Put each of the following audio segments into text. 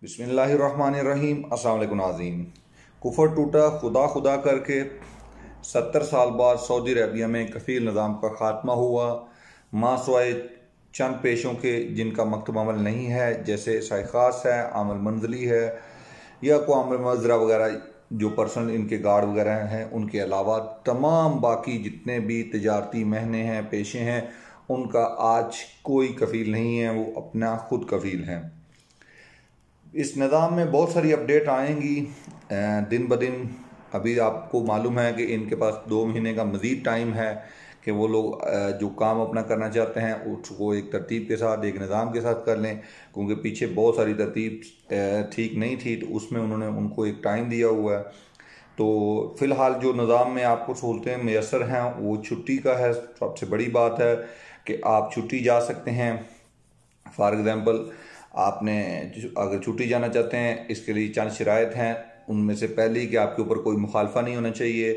बिस्मिल्लाहिर्रहमानिर्रहीम। अस्सलाम वालेकुम नाज़रीन। कुफर टूटा खुदा खुदा करके 70 साल बाद सऊदी अरबिया में कफ़ील निज़ाम का ख़ात्मा हुआ। मासवाए चंद पेशों के जिनका मकतब अमल नहीं है, जैसे शाइखास है, आमल मंजली है या को आमल मजरा वगैरह, जो पर्सनल इनके गार्ड वगैरह हैं, उनके अलावा तमाम बाकी जितने भी तजारती महने हैं, पेशे हैं, उनका आज कोई कफ़ील नहीं है, वो अपना खुद कफ़ील हैं। इस निज़ाम में बहुत सारी अपडेट आएंगी दिन ब दिन। अभी आपको मालूम है कि इनके पास 2 महीने का मज़ीद टाइम है कि वो लोग जो काम अपना करना चाहते हैं उसको एक तरतीब के साथ, एक निज़ाम के साथ कर लें, क्योंकि पीछे बहुत सारी तरतीब ठीक नहीं थी, तो उसमें उन्होंने उनको एक टाइम दिया हुआ है। तो फ़िलहाल जो निज़ाम में आपको सहूलतें मैसर हैं वो छुट्टी का है। सबसे बड़ी बात है कि आप छुट्टी जा सकते हैं। फॉर एग्ज़ाम्पल, आपने अगर छुट्टी जाना चाहते हैं, इसके लिए चंद शराइत हैं। उनमें से पहली कि आपके ऊपर कोई मुखालफा नहीं होना चाहिए,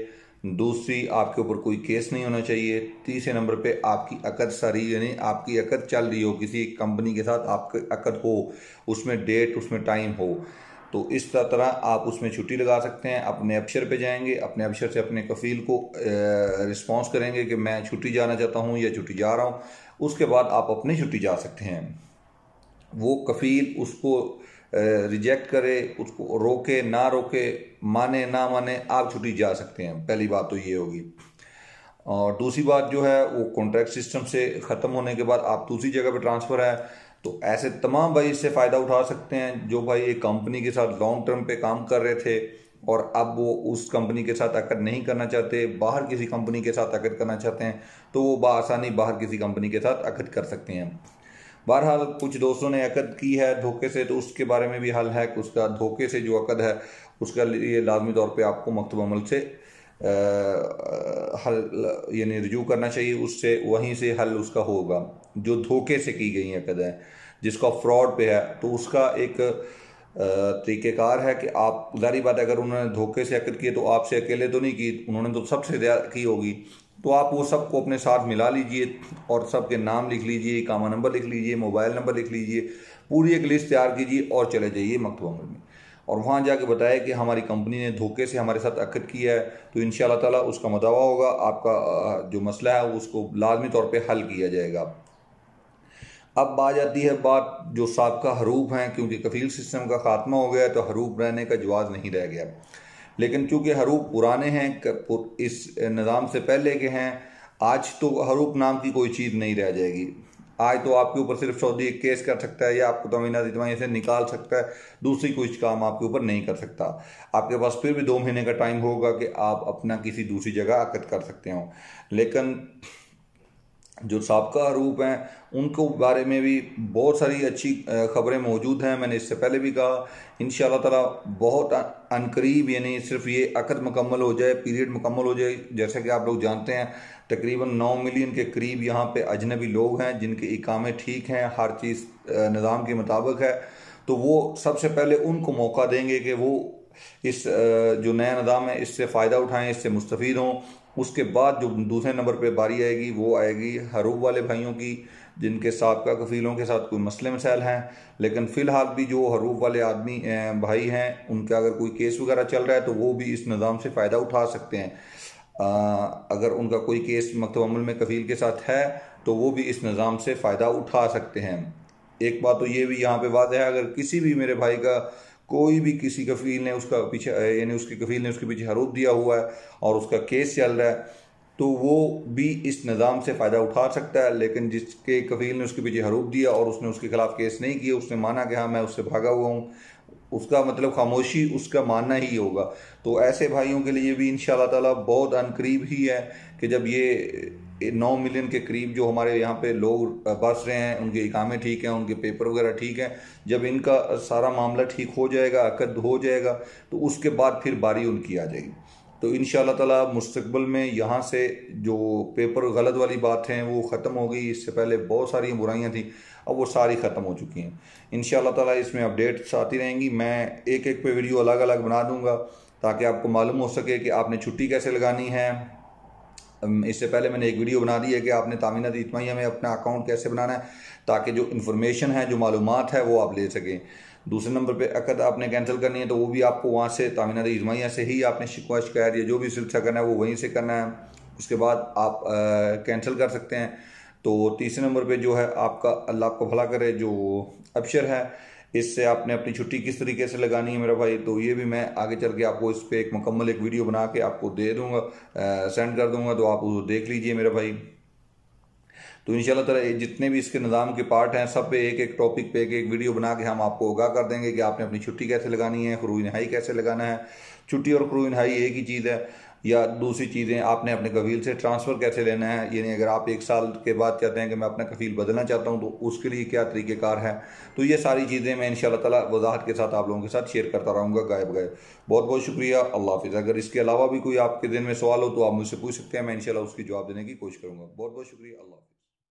दूसरी आपके ऊपर कोई केस नहीं होना चाहिए, तीसरे नंबर पे आपकी अकद सारी, यानी आपकी अकद चल रही हो, किसी कंपनी के साथ आपकी अकद हो, उसमें डेट, उसमें टाइम हो, तो इस तरह आप उसमें छुट्टी लगा सकते हैं। अपने अफसर पे जाएंगे, अपने अफसर से अपने कफ़ील को रिस्पॉन्स करेंगे कि मैं छुट्टी जाना चाहता हूँ या छुट्टी जा रहा हूँ। उसके बाद आप अपनी छुट्टी जा सकते हैं। वो कफ़ील उसको रिजेक्ट करे, उसको रोके ना रोके, माने ना माने, आप छुट्टी जा सकते हैं। पहली बात तो ये होगी। और दूसरी बात जो है, वो कॉन्ट्रैक्ट सिस्टम से ख़त्म होने के बाद आप दूसरी जगह पे ट्रांसफ़र है, तो ऐसे तमाम भाई इससे फ़ायदा उठा सकते हैं जो भाई एक कंपनी के साथ लॉन्ग टर्म पे काम कर रहे थे और अब वो उस कंपनी के साथ अकद नहीं करना चाहते, बाहर किसी कंपनी के साथ अकद करना चाहते हैं, तो वो बआसानी बाहर किसी कंपनी के साथ अकद कर सकते हैं। बहरहाल कुछ दोस्तों ने अकद की है धोखे से, तो उसके बारे में भी हल है कि उसका धोखे से जो अकद है उसका लिए लाजमी तौर पे आपको मकतब अमल से हल यानी रिजू करना चाहिए, उससे वहीं से हल उसका होगा। जो धोखे से की गई अकद है, जिसका फ्रॉड पे है, तो उसका एक तरीक़ेकार है कि आप, ज़ाहिर बात है, अगर उन्होंने धोखे से अकद किए तो आपसे अकेले तो नहीं की, उन्होंने तो सबसे ज़्यादा की होगी, तो आप वो सबको अपने साथ मिला लीजिए और सबके नाम लिख लीजिए, कामा नंबर लिख लीजिए, मोबाइल नंबर लिख लीजिए, पूरी एक लिस्ट तैयार कीजिए और चले जाइए मकतब अमल में, और वहाँ जाके बताया कि हमारी कंपनी ने धोखे से हमारे साथ अकद किया है, तो इंशाअल्लाह ताला उसका मदावा होगा, आपका जो मसला है उसको लाजमी तौर पर हल किया जाएगा। अब आ जाती है बात जो साबका हरूफ हैं, क्योंकि कफ़ील सिस्टम का ख़ात्मा हो गया तो हरूफ रहने का जवाज़ नहीं रह गया। लेकिन चूँकि हरूफ पुराने हैं, इस निज़ाम से पहले के हैं, आज तो हरूफ नाम की कोई चीज़ नहीं रह जाएगी। आज तो आपके ऊपर सिर्फ सऊदी एक केस कर सकता है या आपको तमीनात इतमाही से निकाल सकता है, दूसरी कोई काम आपके ऊपर नहीं कर सकता। आपके पास फिर भी 2 महीने का टाइम होगा कि आप अपना किसी दूसरी जगह अकद कर सकते हो। लेकिन जो साबका हरूफ हैं उनको बारे में भी बहुत सारी अच्छी ख़बरें मौजूद हैं। मैंने इससे पहले भी कहा, इंशाअल्लाह ताला बहुत अनकरीब, यानी सिर्फ ये अकद मुकम्मल हो जाए, पीरियड मुकम्मल हो जाए, जैसा कि आप लोग जानते हैं तकरीबन 9 मिलियन के करीब यहाँ पे अजनबी लोग हैं जिनके इकामे ठीक हैं, हर चीज़ निज़ाम के मुताबिक है, तो वो सबसे पहले उनको मौका देंगे कि वो इस जो नया निज़ाम है इससे फ़ायदा उठाएँ, इससे मुस्तफ़ीद हों। उसके बाद जो दूसरे नंबर पे बारी आएगी वो आएगी हरूफ वाले भाइयों की, जिनके साबका कफ़ीलों के साथ कोई मसले मसाइल हैं। लेकिन फ़िलहाल भी जो हरूफ वाले आदमी भाई हैं, उनका अगर कोई केस वगैरह चल रहा है तो वो भी इस निज़ाम से फ़ायदा उठा सकते हैं। अगर उनका कोई केस मकतब अमल में कफ़ील के साथ है तो वो भी इस निज़ाम से फ़ायदा उठा सकते हैं। एक बात तो ये भी यहाँ पे वाज़ेह है, अगर किसी भी मेरे भाई का कोई भी किसी कफ़ील ने उसका पीछे, यानी उसके कफ़ील ने उसके पीछे हरूफ दिया हुआ है और उसका केस चल रहा है, तो वो भी इस निज़ाम से फ़ायदा उठा सकता है। लेकिन जिसके कफ़ील ने उसके पीछे हरूफ दिया और उसने उसके ख़िलाफ़ केस नहीं किया, उसने माना कि हाँ मैं उससे भागा हुआ हूँ, उसका मतलब खामोशी उसका मानना ही होगा। तो ऐसे भाइयों के लिए भी इंशाअल्लाह ताला बहुत अनकरीब ही है कि जब ये 9 मिलियन के करीब जो हमारे यहाँ पे लोग बस रहे हैं, उनके इकामे ठीक हैं, उनके पेपर वगैरह ठीक हैं, जब इनका सारा मामला ठीक हो जाएगा, अकद हो जाएगा, तो उसके बाद फिर बारी उनकी आ जाएगी। तो इंशाअल्लाह ताला मुस्तकबिल में यहाँ से जो पेपर गलत वाली बात है वो ख़त्म हो गई। इससे पहले बहुत सारी बुराइयाँ थी, अब वो सारी ख़त्म हो चुकी हैं। इंशाअल्लाह ताला इसमें अपडेट्स आती रहेंगी। मैं एक एक पे वीडियो अलग अलग बना दूँगा ताकि आपको मालूम हो सके कि आपने छुट्टी कैसे लगानी है, इससे पहले मैंने एक वीडियो बना दी है कि आपने तामीनात इज्तिमाइया में अपना अकाउंट कैसे बनाना है, ताकि जो इन्फॉर्मेशन है, जो मालूमात है, वो आप ले सकें। दूसरे नंबर पे अकद आपने कैंसिल करनी है तो वो भी आपको वहाँ से तामीनात इज्तिमाइया से ही आपने शिकवा शिकायत या जो भी सिलसिला करना है वो वहीं से करना है। उसके बाद आप कैंसिल कर सकते हैं। तो तीसरे नंबर पे जो है आपका, अल्लाह आपको भला करे, जो अबशर है, इससे आपने अपनी छुट्टी किस तरीके से लगानी है मेरा भाई, तो ये भी मैं आगे चल के आपको इस पर एक मुकम्मल एक वीडियो बना के आपको दे दूंगा, सेंड कर दूंगा, तो आप उसको देख लीजिए मेरा भाई। तो इंशाल्लाह ताला जितने भी इसके निज़ाम के पार्ट हैं सब पे एक एक टॉपिक पे एक एक वीडियो बना के हम आपको आगाह कर देंगे कि आपने अपनी छुट्टी कैसे लगानी है, खरूज नहाई कैसे लगाना है। छुट्टी और खरूज नहाई एक ही चीज़ है, या दूसरी चीज़ें आपने अपने कफील से ट्रांसफ़र कैसे लेना है, यानी अगर आप 1 साल के बाद चाहते हैं कि मैं अपना कफील बदलना चाहता हूं तो उसके लिए क्या तरीक़ेकार है। तो ये सारी चीज़ें मैं इंशाल्लाह ताला वजाहत के साथ आप लोगों के साथ शेयर करता रहूँगा गायब गायब। बहुत बहुत शुक्रिया, अल्लाह हाफिज़। अगर इसके अलावा भी कोई आपके दिन में सवाल हो तो आप मुझसे पूछ सकते हैं, मैं इंशाल्लाह उसकी जवाब देने की कोशिश करूँगा। बहुत बहुत शुक्रिया, अल्लाह हाफिज़।